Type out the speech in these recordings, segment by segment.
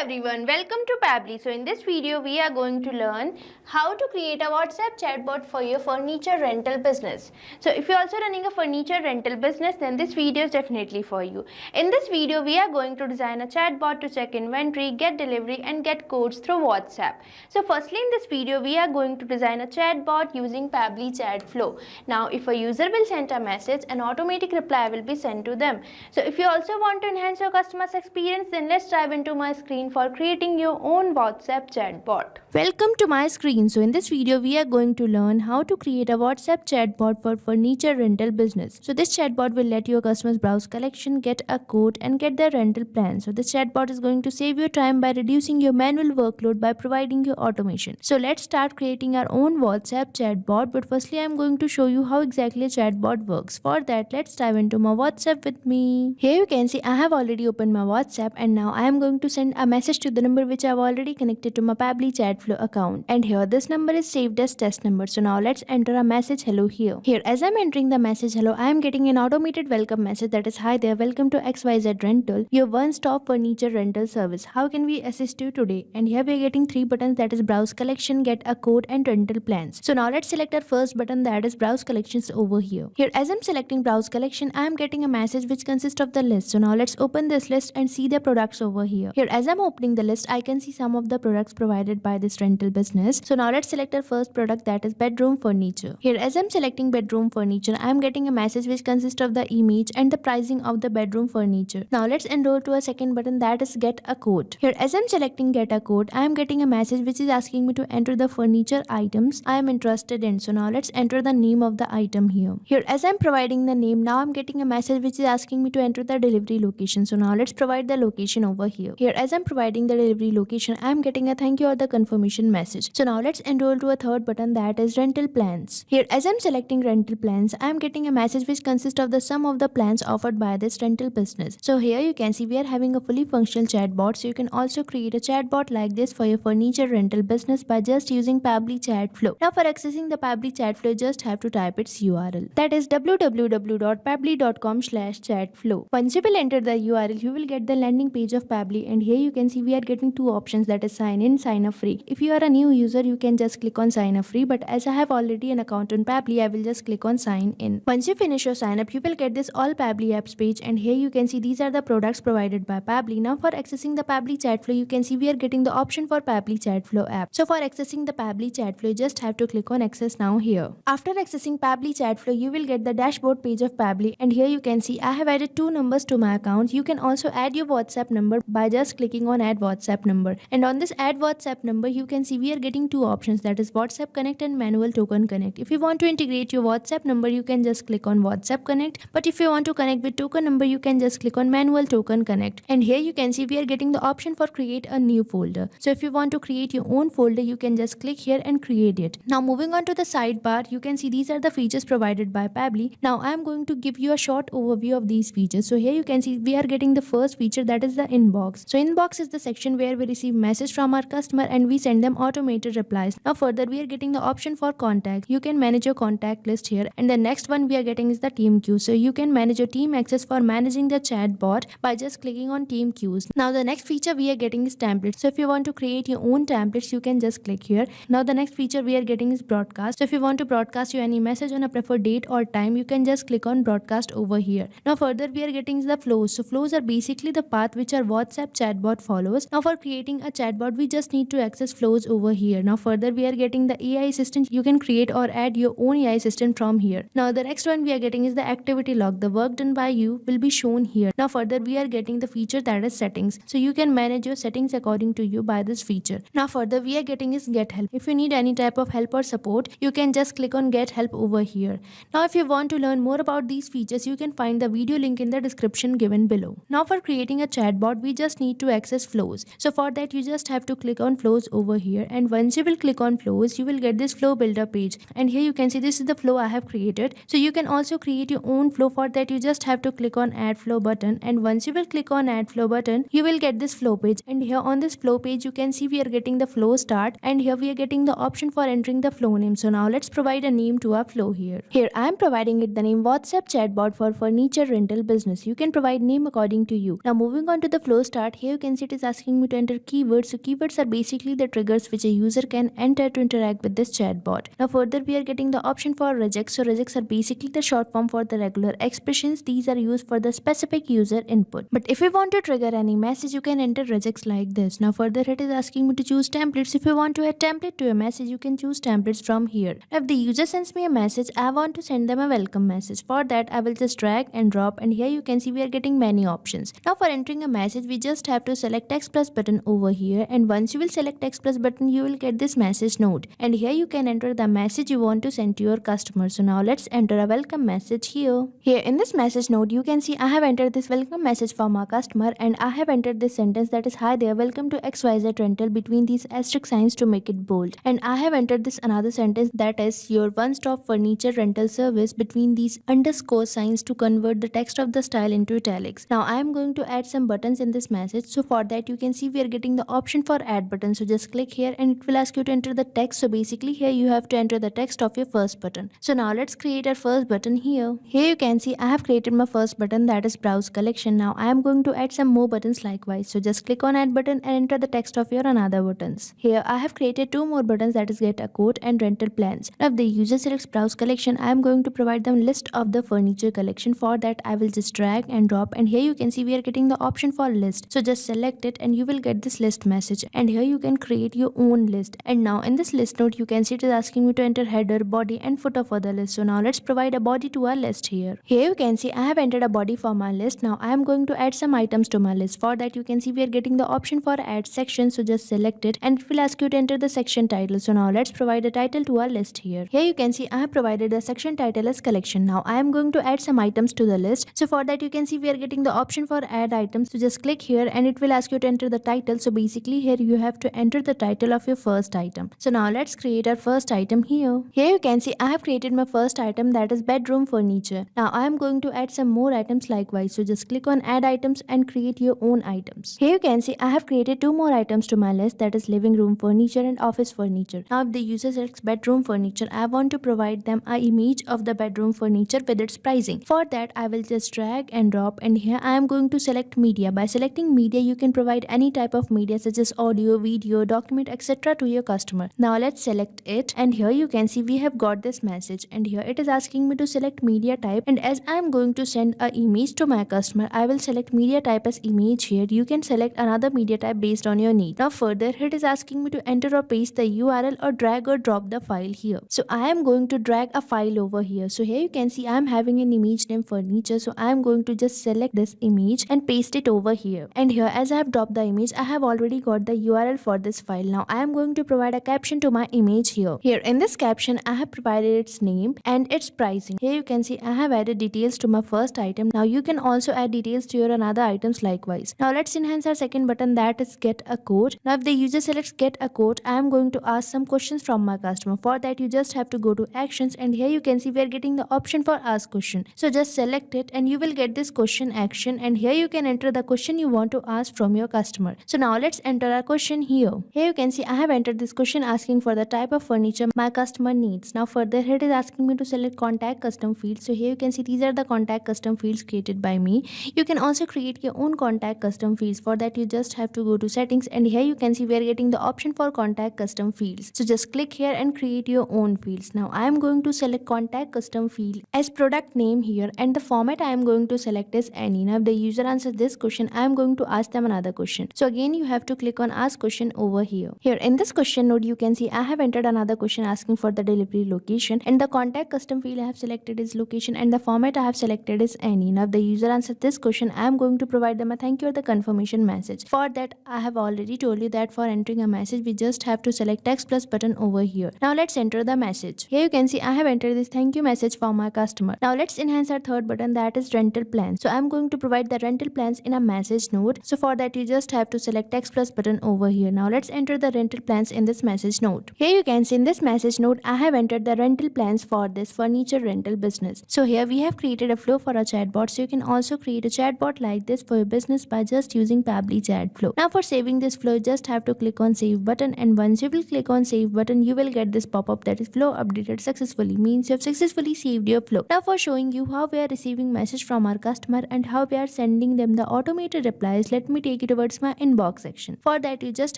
everyone, welcome to Pabbly. So in this video we are going to learn how to create a WhatsApp chatbot for your furniture rental business. So if you're also running a furniture rental business, then this video is definitely for you. In this video we are going to design a chatbot to check inventory, get delivery and get codes through WhatsApp. So firstly in this video we are going to design a chatbot using Pabbly Chatflow. Now if a user will send a message, an automatic reply will be sent to them. So if you also want to enhance your customer's experience, then let's dive into my screen for creating your own WhatsApp chatbot. Welcome to my screen. So in this video we are going to learn how to create a WhatsApp chatbot for furniture rental business. So this chatbot will let your customers browse collection, get a quote and get their rental plan. So this chatbot is going to save your time by reducing your manual workload by providing you automation. So let's start creating our own WhatsApp chatbot, but firstly I'm going to show you how exactly a chatbot works. For that, let's dive into my WhatsApp with me. Here you can see I have already opened my WhatsApp and now I am going to send a message to the number which I have already connected to my Pabbly Chatflow account. And here this number is saved as test number. So now let's enter a message hello here. Here as I'm entering the message hello, I am getting an automated welcome message that is, hi there, welcome to XYZ Rental, your one-stop furniture rental service. How can we assist you today? And here we are getting three buttons, that is browse collection, get a quote and rental plans. So now let's select our first button, that is browse collections over here. Here as I'm selecting browse collection, I am getting a message which consists of the list. So now let's open this list and see the products over here. Here as I'm opening the list, I can see some of the products provided by this rental business. So now let's select our first product, that is bedroom furniture. Here as I'm selecting bedroom furniture, I am getting a message which consists of the image and the pricing of the bedroom furniture. Now let's enroll to a second button, that is get a quote. Here as I'm selecting get a quote, I am getting a message which is asking me to enter the furniture items I am interested in. So now let's enter the name of the item here. Here as I'm providing the name, now I'm getting a message which is asking me to enter the delivery location. So now let's provide the location over here. Here as I'm providing the delivery location, I am getting a thank you or the confirmation message. So now let's enroll to a third button, that is rental plans. Here as I'm selecting rental plans, I am getting a message which consists of the sum of the plans offered by this rental business. So here you can see we are having a fully functional chatbot. So you can also create a chatbot like this for your furniture rental business by just using Pabbly Chatflow. Now for accessing the Pabbly Chatflow, you just have to type its URL, that is www.pabbly.com/chatflow. Once you will enter the URL, you will get the landing page of Pabbly, and here you can see we are getting two options, that is sign in, sign up free. If you are a new user, you can just click on sign up free, but as I have already an account on Pabbly, I will just click on sign in. Once you finish your sign up, you will get this all Pabbly apps page, and here you can see these are the products provided by Pabbly. Now for accessing the Pabbly Chatflow, you can see we are getting the option for Pabbly Chatflow app. So for accessing the Pabbly Chatflow, you just have to click on access now here. After accessing Pabbly Chatflow, you will get the dashboard page of Pabbly, and here you can see I have added two numbers to my account. You can also add your WhatsApp number by just clicking on add WhatsApp number, and on this add WhatsApp number you can see we are getting two options, that is WhatsApp Connect and Manual Token Connect. If you want to integrate your WhatsApp number, you can just click on WhatsApp Connect, but if you want to connect with token number, you can just click on Manual Token Connect. And here you can see we are getting the option for create a new folder. So if you want to create your own folder, you can just click here and create it. Now moving on to the sidebar, you can see these are the features provided by Pabbly. Now I am going to give you a short overview of these features. So here you can see we are getting the first feature, that is the inbox. So inbox is the section where we receive message from our customer and we send them automated replies. Now further we are getting the option for contact. You can manage your contact list here, and the next one we are getting is the team queue. So you can manage your team access for managing the chatbot by just clicking on team queues. Now the next feature we are getting is templates. So if you want to create your own templates, you can just click here. Now the next feature we are getting is broadcast. So if you want to broadcast you any message on a preferred date or time, you can just click on broadcast over here. Now further we are getting the flows. So flows are basically the path which our WhatsApp chatbot follows. Now for creating a chatbot, we just need to access flows over here. Now further we are getting the AI assistant. You can create or add your own AI assistant from here. Now the next one we are getting is the activity log. The work done by you will be shown here. Now further we are getting the feature, that is settings. So you can manage your settings according to you by this feature. Now further we are getting is get help. If you need any type of help or support, you can just click on get help over here. Now if you want to learn more about these features, you can find the video link in the description given below. Now for creating a chatbot, we just need to access flows. So for that you just have to click on flows over here, and once you will click on flows, you will get this flow builder page, and here you can see this is the flow I have created. So you can also create your own flow. For that you just have to click on add flow button, and once you will click on add flow button, you will get this flow page, and here on this flow page you can see we are getting the flow start, and here we are getting the option for entering the flow name. So now let's provide a name to our flow here. Here I am providing it the name WhatsApp chatbot for furniture rental business. You can provide name according to you. Now moving on to the flow start, here you can see it it is asking me to enter keywords. So keywords are basically the triggers which a user can enter to interact with this chatbot. Now further we are getting the option for regex. So regex are basically the short form for the regular expressions. These are used for the specific user input. But if you want to trigger any message, you can enter regex like this. Now further it is asking me to choose templates. If you want to add template to a message, you can choose templates from here. Now, if the user sends me a message, I want to send them a welcome message. For that I will just drag and drop, and here you can see we are getting many options. Now for entering a message, we just have to select text plus button over here, and once you will select text plus button, you will get this message node, and here you can enter the message you want to send to your customer. So now let's enter a welcome message here. Here in this message node, you can see I have entered this welcome message from our customer, and I have entered this sentence that is, hi there, welcome to XYZ rental, between these asterisk signs to make it bold. And I have entered this another sentence that is, your one-stop furniture rental service, between these underscore signs to convert the text of the style into italics. Now I am going to add some buttons in this message. So for that you can see we are getting the option for add button. So just click here and it will ask you to enter the text. So basically here you have to enter the text of your first button. So now let's create our first button here. Here you can see I have created my first button, that is browse collection. Now I am going to add some more buttons likewise. So just click on add button and enter the text of your another buttons. Here I have created two more buttons, that is get a quote and rental plans. Now if the user selects browse collection, I am going to provide them list of the furniture collection. For that I will just drag and drop, and here you can see we are getting the option for list. So just select it and you will get this list message, and here you can create your own list. And now in this list node, you can see it is asking me to enter header, body and footer for the list. So now let's provide a body to our list here. Here you can see I have entered a body for my list. Now I am going to add some items to my list. For that you can see we are getting the option for add section. So just select it and it will ask you to enter the section title. So now let's provide a title to our list here. Here you can see I have provided the section title as collection. Now I am going to add some items to the list. So for that you can see we are getting the option for add items. So just click here and it will ask you to enter the title. So basically here you have to enter the title of your first item. So now let's create our first item here. Here you can see I have created my first item, that is bedroom furniture. Now I am going to add some more items likewise. So just click on add items and create your own items. Here you can see I have created two more items to my list, that is living room furniture and office furniture. Now if the user selects bedroom furniture, I want to provide them an image of the bedroom furniture with its pricing. For that I will just drag and drop, and here I am going to select media. By selecting media, you can provide any type of media such as audio, video, document, etc. to your customer. Now let's select it, and here you can see we have got this message, and here it is asking me to select media type, and as I am going to send an image to my customer, I will select media type as image here. You can select another media type based on your need. Now further it is asking me to enter or paste the URL or drag or drop the file here. So I am going to drag a file over here. So here you can see I am having an image name furniture. So I am going to just select this image and paste it over here. And here as I have dropped the image, I have already got the URL for this file. Now I am going to provide a caption to my image here. Here in this caption, I have provided its name and its pricing. Here you can see I have added details to my first item. Now you can also add details to your another items likewise. Now let's enhance our second button, that is get a quote. Now if the user selects get a quote, I am going to ask some questions from my customer. For that you just have to go to actions, and here you can see we are getting the option for ask question. So just select it and you will get this question action, and here you can enter the question you want to ask from your customer. So now let's enter our question here. Here you can see I have entered this question asking for the type of furniture my customer needs. Now further it is asking me to select contact custom fields. So here you can see these are the contact custom fields created by me. You can also create your own contact custom fields. For that you just have to go to settings, and here you can see we are getting the option for contact custom fields. So just click here and create your own fields. Now I am going to select contact custom field as product name here, and the format I am going to select is any. Now if the user answers this question, I am going to ask them another question. So again you have to click on ask question over here. Here in this question node, you can see I have entered another question asking for the delivery location, and the contact custom field I have selected is location, and the format I have selected is any. Now if the user answers this question, I am going to provide them a thank you or the confirmation message. For that I have already told you that for entering a message we just have to select text plus button over here. Now let's enter the message. Here you can see I have entered this thank you message for my customer. Now let's enhance our third button, that is rental plans. So I'm going to provide the rental plans in a message node. So for that you just have to select text plus button over here. Now let's enter the rental plans in this message node. Here you can see in this message node I have entered the rental plans for this furniture rental business. So here we have created a flow for a chatbot. So you can also create a chatbot like this for your business by just using Pabbly Chatflow. Now for saving this flow, you just have to click on save button, and once you will click on save button, you will get this pop-up that is flow updated successfully, means you have successfully saved your flow. Now for showing you how we are receiving message from our customer and how we are sending them the automated replies, let me take take you towards my inbox section. For that, you just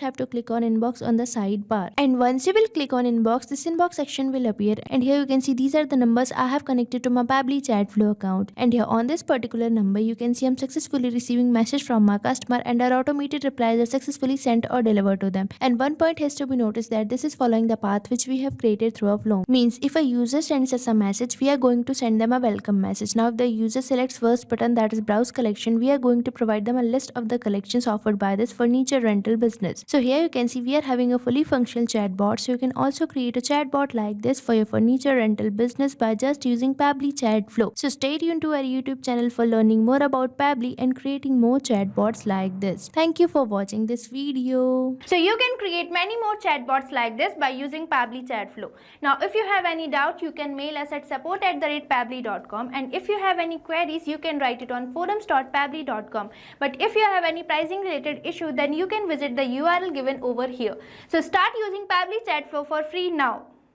have to click on inbox on the sidebar. And once you will click on inbox, this inbox section will appear. And here you can see these are the numbers I have connected to my Pabbly Chatflow account. And here on this particular number, you can see I'm successfully receiving message from my customer and our automated replies are successfully sent or delivered to them. And one point has to be noticed that this is following the path which we have created through a flow. Means if a user sends us a message, we are going to send them a welcome message. Now if the user selects first button, that is browse collection, we are going to provide them a list of the collections offered by this furniture rental business. So here you can see we are having a fully functional chatbot. So you can also create a chatbot like this for your furniture rental business by just using Pabbly Chatflow. So stay tuned to our YouTube channel for learning more about Pabbly and creating more chatbots like this. Thank you for watching this video. So you can create many more chatbots like this by using Pabbly Chatflow. Now if you have any doubt, you can mail us at support@pabbly.com, and if you have any queries, you can write it on forums.pabbly.com. But if you have any pricing related issue, then you can visit the URL given over here. So start using Pabbly Chatflow for free now.